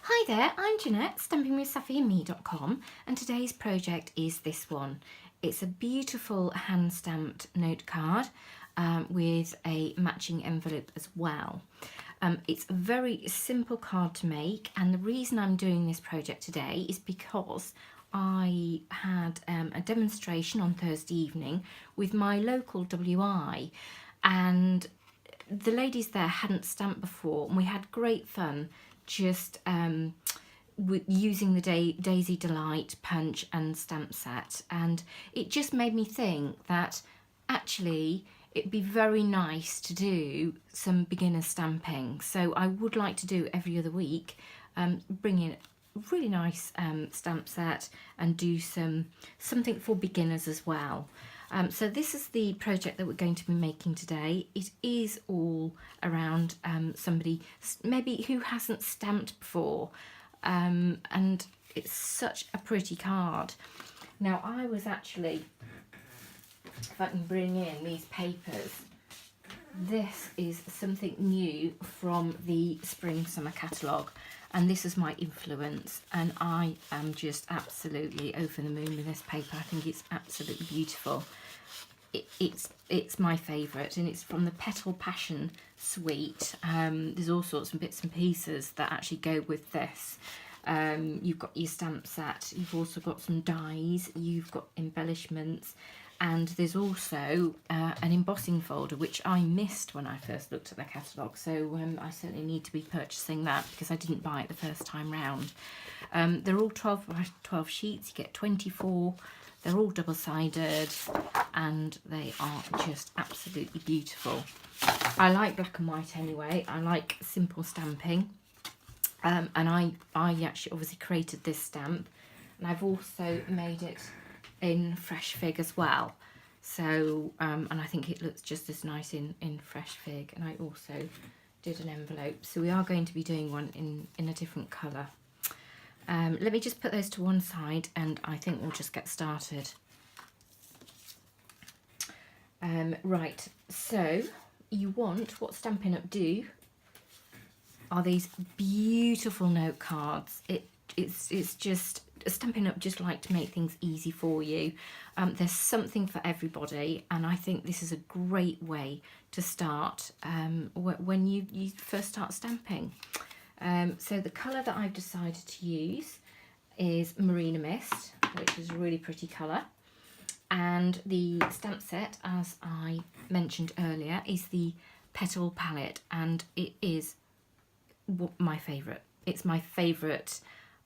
Hi there, I'm Jeanette, stampingwithsafiandme.com, and today's project is this one. It's a beautiful hand-stamped note card with a matching envelope as well. It's a very simple card to make, and the reason I'm doing this project today is because I had a demonstration on Thursday evening with my local WI, and the ladies there hadn't stamped before, and we had great fun just using the Daisy Delight punch and stamp set, and it just made me think that actually it'd be very nice to do some beginner stamping. So I would like to do every other week, bring in a really nice stamp set and do something for beginners as well. So this is the project that we're going to be making today. It is all around somebody maybe who hasn't stamped before, and it's such a pretty card. Now I was actually, if I can bring in these papers, this is something new from the Spring Summer catalogue, and this is my influence, and I am just absolutely over the moon with this paper. I think it's absolutely beautiful. It's my favourite, and it's from the Petal Passion suite. There's all sorts of bits and pieces that actually go with this. You've got your stamp set, you've also got some dies, you've got embellishments, and there's also an embossing folder, which I missed when I first looked at the catalogue, so I certainly need to be purchasing that because I didn't buy it the first time round. They're all 12 by 12 sheets, you get 24. They're all double-sided, and they are just absolutely beautiful. I like black and white anyway. I like simple stamping. And I actually obviously created this stamp, and I've also made it in Fresh Fig as well. So, and I think it looks just as nice in Fresh Fig. And I also did an envelope. So we are going to be doing one in a different colour. Let me just put those to one side, and I think we'll just get started. Right, so you want, what Stampin' Up! Do are these beautiful note cards. It's just, Stampin' Up! Just like to make things easy for you. There's something for everybody, and I think this is a great way to start when you first start stamping. So the colour that I've decided to use is Marina Mist, which is a really pretty colour. And the stamp set, as I mentioned earlier, is the Petal palette, and it is my favourite. It's my favourite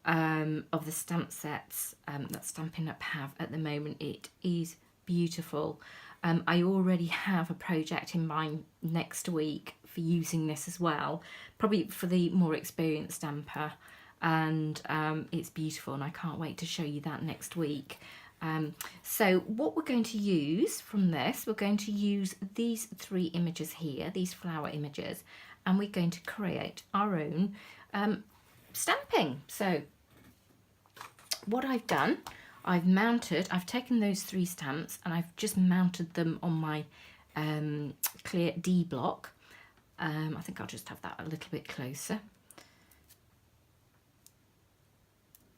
of the stamp sets that Stampin' Up! Have at the moment. It is beautiful. I already have a project in mind next week for using this as well, probably for the more experienced stamper, and it's beautiful, and I can't wait to show you that next week. So what we're going to use from this, we're going to use these three images here, these flower images, and we're going to create our own stamping. So what I've done, I've taken those three stamps and I've just mounted them on my clear D block. I think I'll just have that a little bit closer.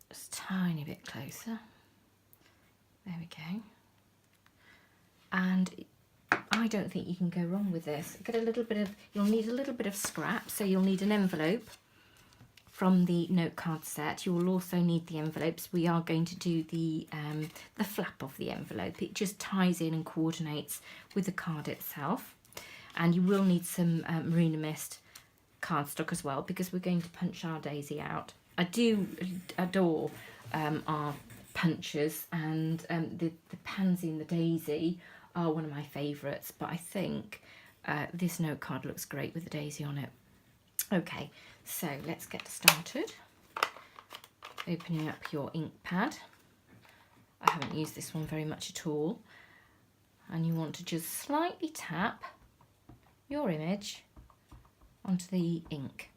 Just a tiny bit closer. There we go. And I don't think you can go wrong with this. Get a little bit of, you'll need a little bit of scrap, so you'll need an envelope from the note card set. You will also need the envelopes. We are going to do the flap of the envelope. It just ties in and coordinates with the card itself. And you will need some Marina Mist cardstock as well, because we're going to punch our daisy out. I do adore our punches, and the pansy and the daisy are one of my favourites, but I think this note card looks great with the daisy on it. Okay, so let's get started. Opening up your ink pad. I haven't used this one very much at all. And you want to just slightly tap your image onto the ink.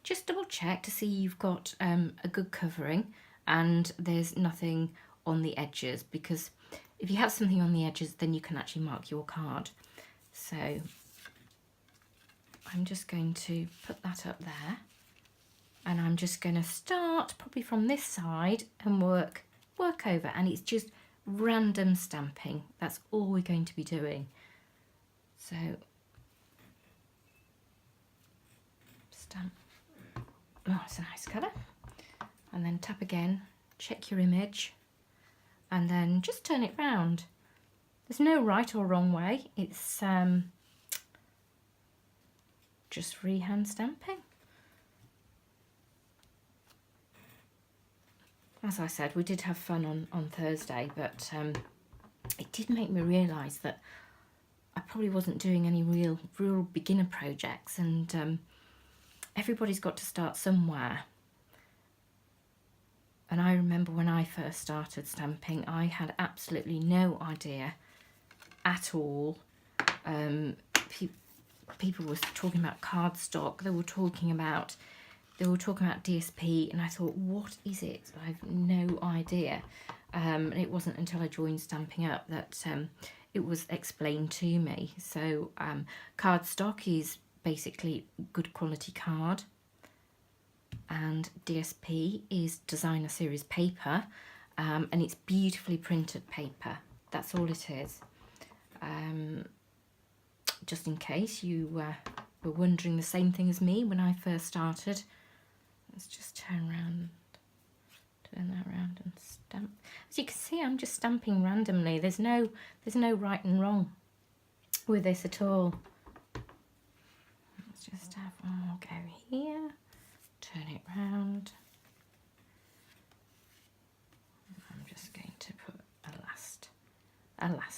Just double check to see you've got a good covering and there's nothing on the edges, because if you have something on the edges, then you can actually mark your card. So I'm just going to put that up there. And I'm just going to start probably from this side and work over, and it's just random stamping. That's all we're going to be doing. So stamp. Oh, it's a nice colour. And then tap again, check your image, and then just turn it round. There's no right or wrong way. It's just freehand stamping. As I said, we did have fun on Thursday, but it did make me realise that I probably wasn't doing any real beginner projects, and everybody's got to start somewhere. And I remember when I first started stamping, I had absolutely no idea at all. People were talking about cardstock, they were talking about DSP, and I thought, what is it? I have no idea. And it wasn't until I joined Stampin' Up that it was explained to me. So cardstock is basically good quality card, and DSP is designer series paper, and it's beautifully printed paper. That's all it is. Just in case you were wondering the same thing as me when I first started. Let's just turn that around and stamp. As you can see, I'm just stamping randomly. There's no right and wrong with this at all. Let's just have one more go here. Turn it round. I'm just going to put a last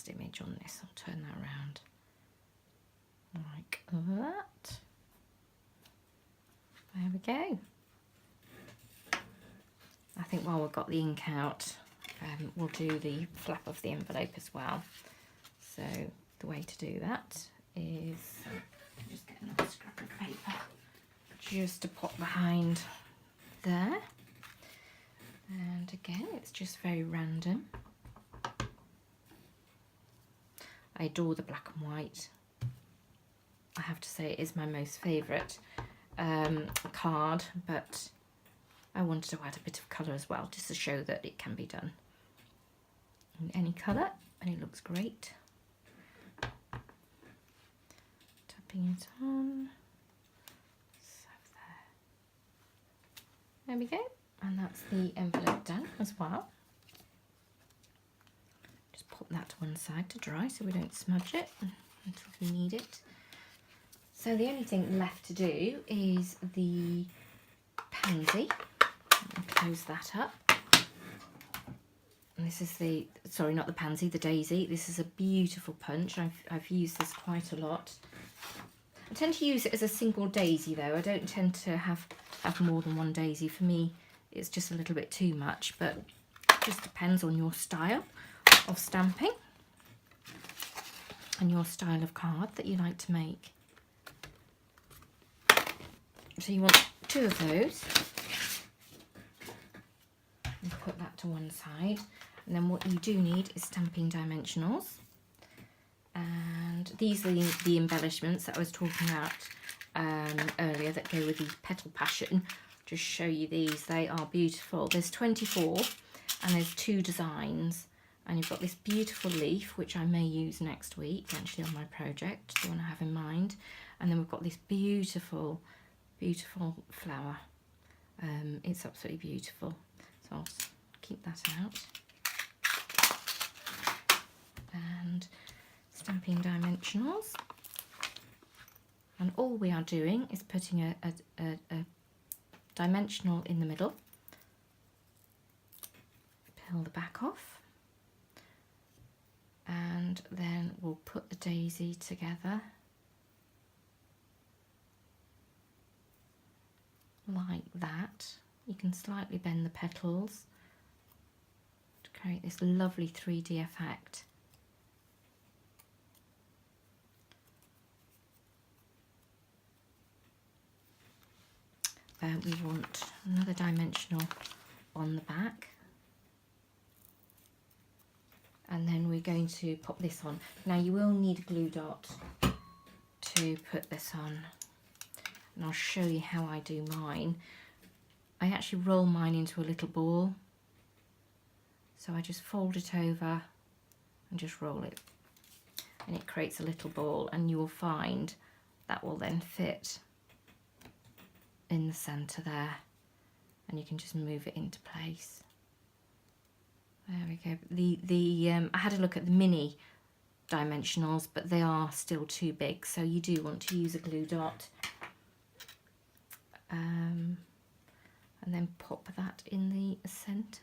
image on this. I'll turn that round like that. There we go. I think while we've got the ink out, we'll do the flap of the envelope as well. So the way to do that is just get another scrap of paper just to pop behind there. And again, it's just very random. I adore the black and white. I have to say it is my most favourite card, but I wanted to add a bit of colour as well, just to show that it can be done in any colour, and it looks great. Tapping it on. So there we go, and that's the envelope done as well. Just pop that to one side to dry so we don't smudge it until we need it. So the only thing left to do is the pansy. I'll close that up. And this is the, sorry, not the pansy, the daisy. This is a beautiful punch. I've used this quite a lot. I tend to use it as a single daisy though. I don't tend to have more than one daisy. For me, it's just a little bit too much, but it just depends on your style of stamping and your style of card that you like to make. So you want 2 of those. And put that to one side. And then what you do need is stamping dimensionals. And these are the embellishments that I was talking about earlier that go with the Petal Passion. Just show you these. They are beautiful. There's 24 and there's 2 designs. And you've got this beautiful leaf, which I may use next week, actually, on my project, the one I have in mind. And then we've got this beautiful flower. It's absolutely beautiful. So I'll keep that out. And stamping dimensionals. And all we are doing is putting a dimensional in the middle. Peel the back off. And then we'll put the daisy together like that. You can slightly bend the petals to create this lovely 3D effect. We want another dimensional on the back. And then we're going to pop this on. Now you will need a glue dot to put this on. And I'll show you how I do mine. I actually roll mine into a little ball. So I just fold it over and just roll it. And it creates a little ball, and you will find that will then fit in the centre there. And you can just move it into place. There we go. I had a look at the mini dimensionals, but they are still too big, so you do want to use a glue dot. And then pop that in the centre.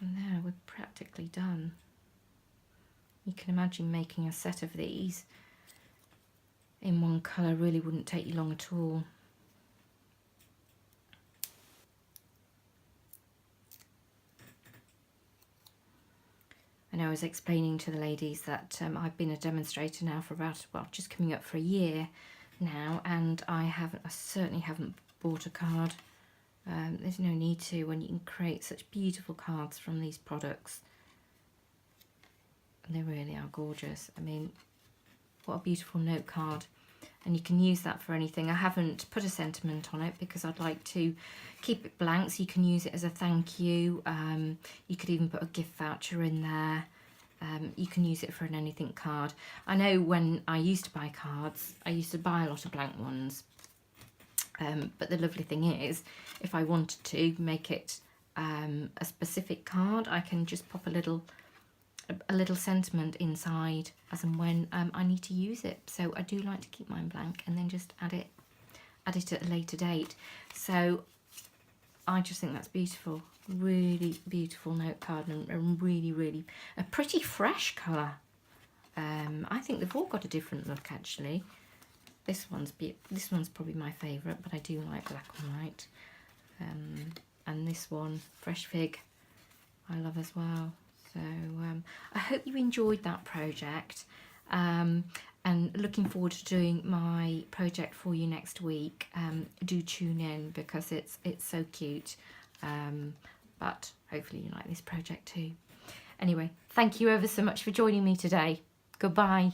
And there, we're practically done. You can imagine making a set of these in one colour really wouldn't take you long at all. And I was explaining to the ladies that I've been a demonstrator now for about, well, just coming up for a year now, and I certainly haven't bought a card. There's no need to when you can create such beautiful cards from these products. And they really are gorgeous. I mean, what a beautiful note card. And you can use that for anything. I haven't put a sentiment on it because I'd like to keep it blank, so you can use it as a thank you. You could even put a gift voucher in there. You can use it for an anything card. I know when I used to buy cards, I used to buy a lot of blank ones. But the lovely thing is, if I wanted to make it a specific card, I can just pop a little sentiment inside as and when I need to use it. So I do like to keep mine blank and then just add it at a later date. So I just think that's beautiful. Really beautiful note card, and really a pretty fresh colour. I think they've all got a different look actually. This one's probably my favourite, but I do like black and white. And this one, Fresh Fig, I love as well. So I hope you enjoyed that project, and looking forward to doing my project for you next week. Do tune in because it's so cute, but hopefully you like this project too. Anyway, thank you ever so much for joining me today. Goodbye.